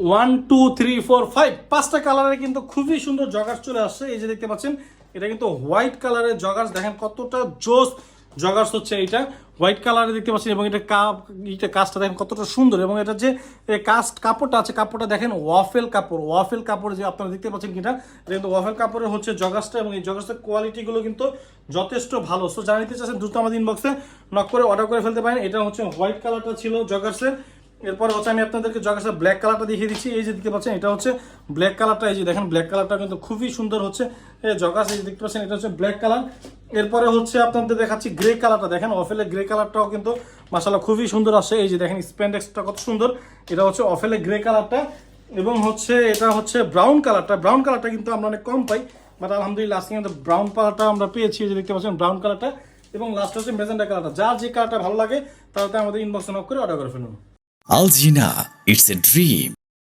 1 2 3 4 5 5টা কালারে কিন্তু খুবই সুন্দর জগার্স চলে আসছে। এই যে দেখতে পাচ্ছেন এটা কিন্তু হোয়াইট কালারের জগার্স, দেখেন কতটা জোস জগার্স হচ্ছে এইটা হোয়াইট কালারে দেখতে পাচ্ছেন। এবং এটা কাজটা দেখেন কতটা সুন্দর, এবং এটা যে কাপড়টা আছে কাপড়টা দেখেন ওয়াফেল কাপড় যে আপনারা দেখতে পাচ্ছেন কিনা, এটা কিন্তু ওয়াফেল কাপড়ের হচ্ছে জগার্সটা, এবং এই জগার্সের কোয়ালিটিগুলো কিন্তু যথেষ্ট ভালো। সো জানা নিতে চাচ্ছেন দ্রুত আমাদের ইনবক্সে নক করে অর্ডার করে ফেলতে পারেন। এটা হচ্ছে হোয়াইট কালারটা ছিল জগার্সের। এরপরে হচ্ছে আমি আপনাদেরকে জগার্সের ব্ল্যাক কালারটা দেখিয়ে দিচ্ছি। এই যে দেখতে পাচ্ছেন এটা হচ্ছে ব্ল্যাক কালারটা, এই যে দেখেন ব্ল্যাক কালারটা কিন্তু খুবই সুন্দর হচ্ছে জগার্স। এই যে দেখতে পাচ্ছেন এটা হচ্ছে ব্ল্যাক কালার। এরপরে হচ্ছে আপনাদের দেখাচ্ছি গ্রে কালারটা, দেখেন অফেলের গ্রে কালারটাও কিন্তু মাশাআল্লাহ খুবই সুন্দর আসছে। এই যে দেখেন স্প্যান্ডেক্সটা কত সুন্দর, এটা হচ্ছে অফেলের গ্রে কালারটা। এবং হচ্ছে এটা হচ্ছে ব্রাউন কালারটা কিন্তু আমরা অনেক কম পাই, বাট আলহামদুলিল্লাহ আজকে কিন্তু ব্রাউন কালারটা আমরা পেয়েছি। এই যে দেখতে পাচ্ছেন ব্রাউন কালারটা, এবং লাস্ট হচ্ছে মেজেন্টা কালারটা। যার যে কালারটা ভালো লাগে তাহলে আমাদের ইনবক্সে নক করে অর্ডার করে ফেলুন। Algina, it's a dream.